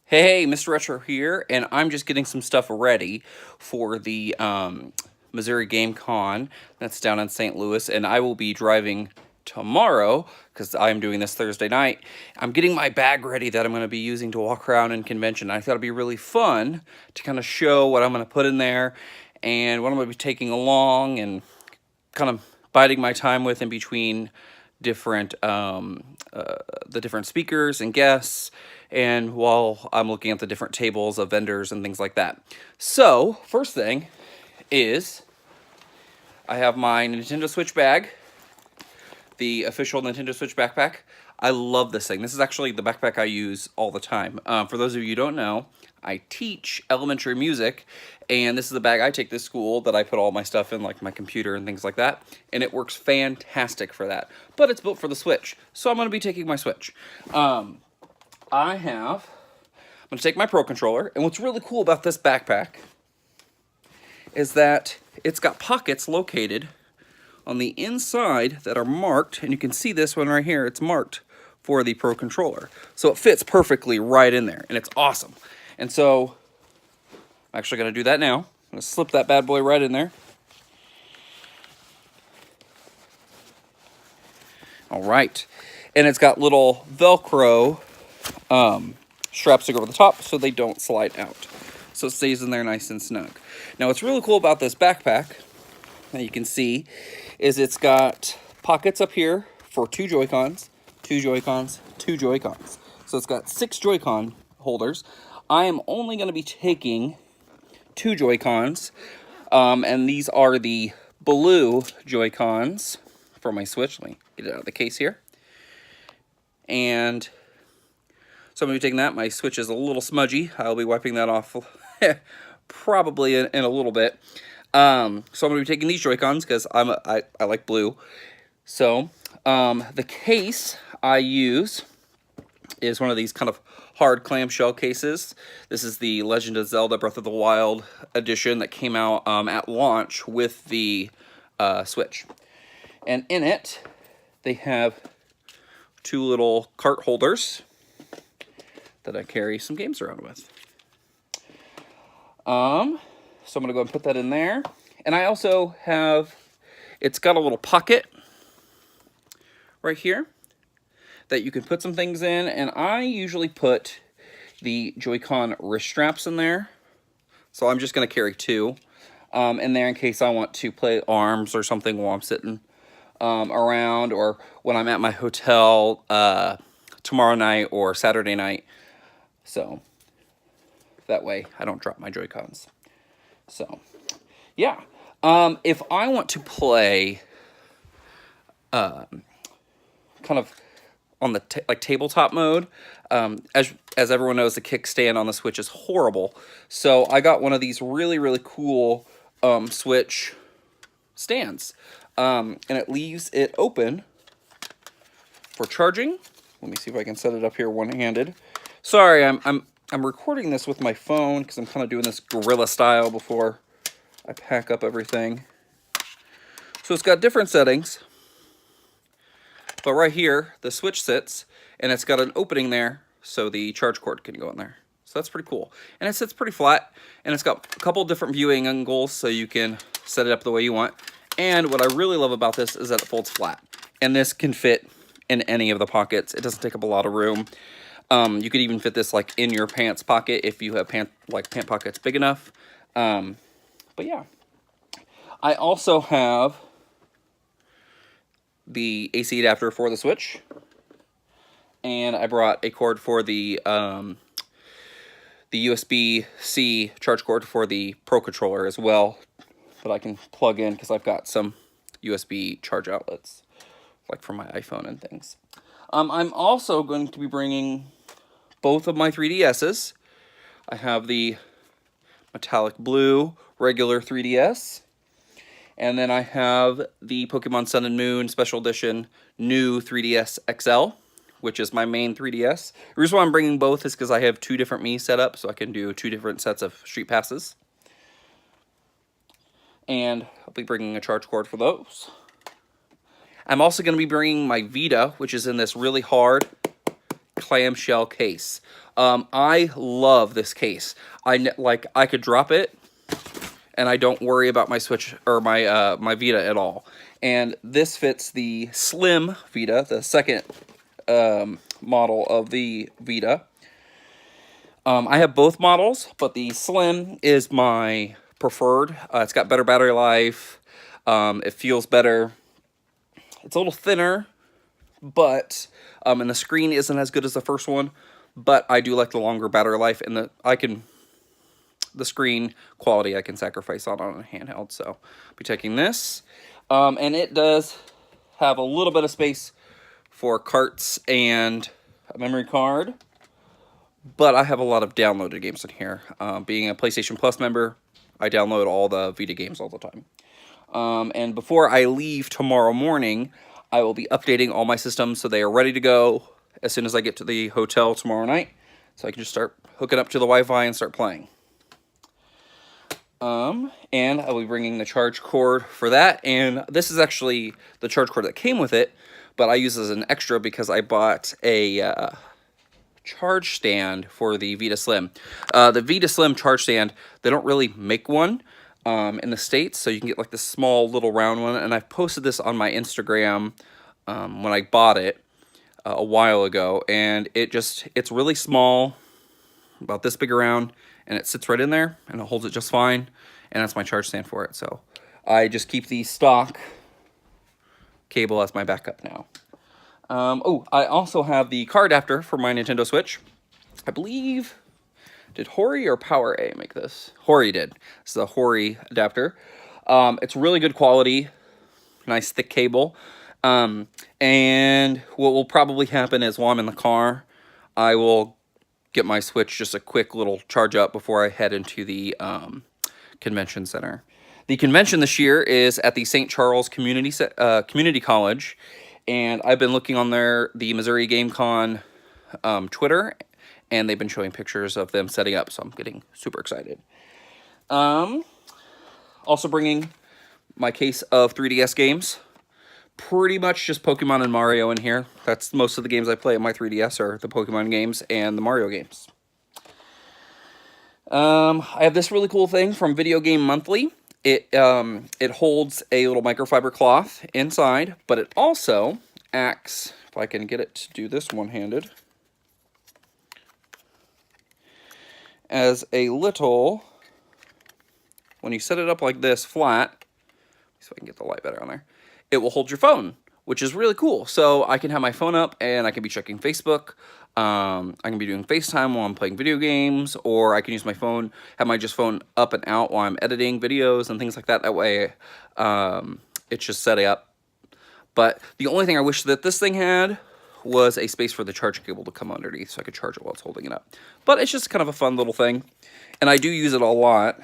Hey, Mr. Retro here, and I'm just getting some stuff ready for the Missouri GameCon that's down in St. Louis, and I will be driving tomorrow because I'm doing this Thursday night. I'm getting my bag ready that I'm going to be using to walk around in convention. I thought it'd be really fun to kind of show what I'm going to put in there and what I'm going to be taking along and kind of biding my time with in between different the different speakers and guests, and while I'm looking at the different tables of vendors and things like that. So first thing is I have my Nintendo Switch bag, the official Nintendo Switch backpack. I love this thing. This is actually the backpack I use all the time. For those of you who don't know, I teach elementary music, and this is the bag I take to school that I put all my stuff in, like my computer and things like that, and it works fantastic for that. But it's built for the Switch, so I'm going to be taking my Switch. I'm going to take my Pro Controller, and what's really cool about this backpack is that it's got pockets located on the inside that are marked, and you can see this one right here, it's marked for the Pro Controller. So it fits perfectly right in there, and it's awesome. And so I'm actually going to do that now. I'm going to slip that bad boy right in there. All right. And it's got little Velcro straps to go over the top so they don't slide out. So it stays in there nice and snug. Now what's really cool about this backpack that you can see is it's got pockets up here for two Joy-Cons, two Joy-Cons, two Joy-Cons. So it's got 6 Joy-Con holders. I am only going to be taking 2 Joy-Cons, and these are the blue Joy-Cons for my Switch. Let me get it out of the case here. And so I'm going to be taking that. My Switch is a little smudgy. I'll be wiping that off probably in a little bit. So I'm going to be taking these Joy-Cons because I like blue. So the case I use is one of these kind of hard clamshell cases. This is the Legend of Zelda Breath of the Wild edition that came out at launch with the Switch. And in it, they have 2 little cart holders that I carry some games around with. So I'm going to go and put that in there. And I also have, it's got a little pocket right here that you can put some things in, and I usually put the Joy-Con wrist straps in there. So I'm just going to carry 2 in there in case I want to play arms or something while I'm sitting around, or when I'm at my hotel tomorrow night or Saturday night. So that way I don't drop my Joy-Cons. So yeah, if I want to play kind of on the like tabletop mode, as everyone knows, the kickstand on the Switch is horrible. So I got one of these really cool Switch stands, and it leaves it open for charging. Let me see if I can set it up here one-handed. Sorry, I'm recording this with my phone because I'm kind of doing this guerrilla style before I pack up everything. So it's got different settings. But right here, the Switch sits, and it's got an opening there so the charge cord can go in there. So that's pretty cool. And it sits pretty flat, and it's got a couple different viewing angles so you can set it up the way you want. And what I really love about this is that it folds flat. And this can fit in any of the pockets. It doesn't take up a lot of room. You could even fit this like in your pants pocket if you have pant pockets big enough. But yeah. I also have the AC adapter for the Switch, and I brought a cord for the USB-C charge cord for the Pro Controller as well, that I can plug in because I've got some USB charge outlets, like for my iPhone and things. I'm also going to be bringing both of my 3DSs. I have the metallic blue regular 3DS, and then I have the Pokemon Sun and Moon Special Edition new 3DS XL, which is my main 3DS. The reason why I'm bringing both is because I have 2 different Mii's set up, so I can do 2 different sets of Street Passes. And I'll be bringing a charge cord for those. I'm also going to be bringing my Vita, which is in this really hard clamshell case. I love this case. I could drop it, and I don't worry about my Switch or my my Vita at all. And this fits the Slim Vita, the second model of the Vita. I have both models, but the Slim is my preferred. It's got better battery life. It feels better. It's a little thinner, but and the screen isn't as good as the first one. But I do like the longer battery life, and the screen quality I can sacrifice on a handheld. So I'll be taking this, and it does have a little bit of space for carts and a memory card. But I have a lot of downloaded games in here. Being a PlayStation Plus member, I download all the Vita games all the time. And before I leave tomorrow morning, I will be updating all my systems so they are ready to go as soon as I get to the hotel tomorrow night. So I can just start hooking up to the Wi-Fi and start playing. And I will be bringing the charge cord for that. And this is actually the charge cord that came with it, but I use it as an extra because I bought a charge stand for the Vita Slim. The Vita Slim charge stand, they don't really make one in the States, so you can get like this small little round one, and I've posted this on my Instagram when I bought it a while ago, and it's really small, about this big around, and it sits right in there, and it holds it just fine, and that's my charge stand for it. So I just keep the stock cable as my backup now. I also have the car adapter for my Nintendo Switch. I believe, did Hori or Power A make this? Hori did. It's the Hori adapter. It's really good quality, nice thick cable. And what will probably happen is while I'm in the car, I will get my Switch just a quick little charge up before I head into the convention center. The convention this year is at the St. Charles Community College. And I've been looking on the Missouri GameCon Twitter, and they've been showing pictures of them setting up, so I'm getting super excited. Also bringing my case of 3DS games. Pretty much just Pokemon and Mario in here. That's most of the games I play on my 3DS are the Pokemon games and the Mario games. I have this really cool thing from Video Game Monthly. It holds a little microfiber cloth inside, but it also acts, if I can get it to do this one-handed, as a little, when you set it up like this flat, so I can get the light better on there, it will hold your phone, which is really cool. So I can have my phone up and I can be checking Facebook. I can be doing FaceTime while I'm playing video games, or I can use my phone, have my phone up and out while I'm editing videos and things like that. That way, it's just setting up. But the only thing I wish that this thing had was a space for the charge cable to come underneath so I could charge it while it's holding it up. But it's just kind of a fun little thing. And I do use it a lot,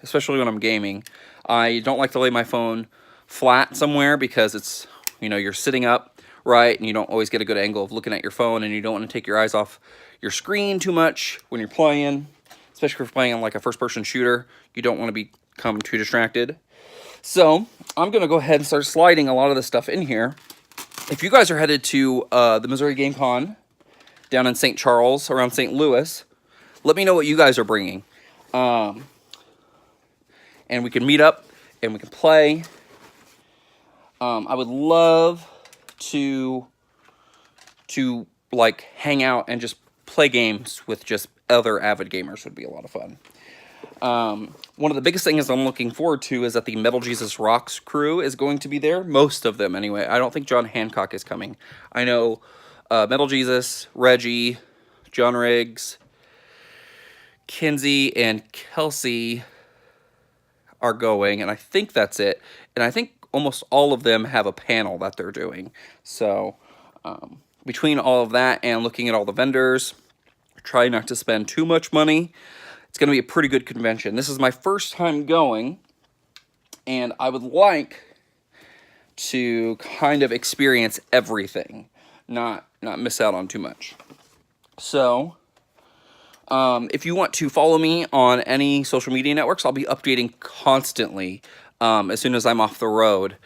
especially when I'm gaming. I don't like to lay my phone flat somewhere because it's, you're sitting up, right, and you don't always get a good angle of looking at your phone, and you don't want to take your eyes off your screen too much when you're playing, especially if you're playing on like a first-person shooter. You don't want to become too distracted. So I'm going to go ahead and start sliding a lot of this stuff in here. If you guys are headed to the Missouri GameCon down in St. Charles, around St. Louis, let me know what you guys are bringing. And we can meet up, and we can play. I would love to like hang out and just play games with just other avid gamers. Would be a lot of fun. One of the biggest things I'm looking forward to is that the Metal Jesus Rocks crew is going to be there. Most of them, anyway. I don't think John Hancock is coming. I know Metal Jesus, Reggie, John Riggs, Kinsey, and Kelsey are going, and I think that's it. And I think almost all of them have a panel that they're doing. So between all of that and looking at all the vendors, try not to spend too much money. It's going to be a pretty good convention. This is my first time going, and I would like to kind of experience everything, not miss out on too much. So if you want to follow me on any social media networks, I'll be updating constantly as soon as I'm off the road.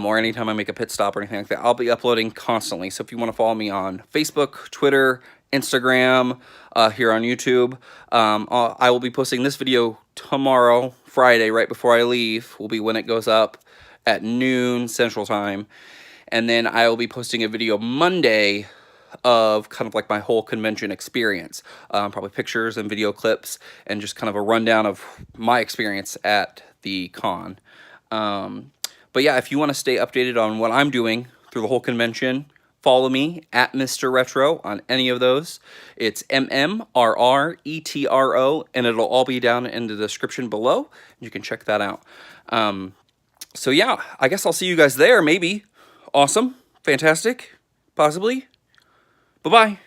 or anytime I make a pit stop or anything like that. I'll be uploading constantly. So if you want to follow me on Facebook, Twitter, Instagram, here on YouTube, I will be posting this video tomorrow, Friday, right before I leave, will be when it goes up at noon Central Time. And then I will be posting a video Monday of kind of like my whole convention experience. Probably pictures and video clips and just kind of a rundown of my experience at the con. But yeah, if you want to stay updated on what I'm doing through the whole convention, follow me at Mr. Retro on any of those. It's MMRRETRO, and it'll all be down in the description below. You can check that out. So yeah, I guess I'll see you guys there, maybe. Awesome. Fantastic. Possibly. Bye-bye.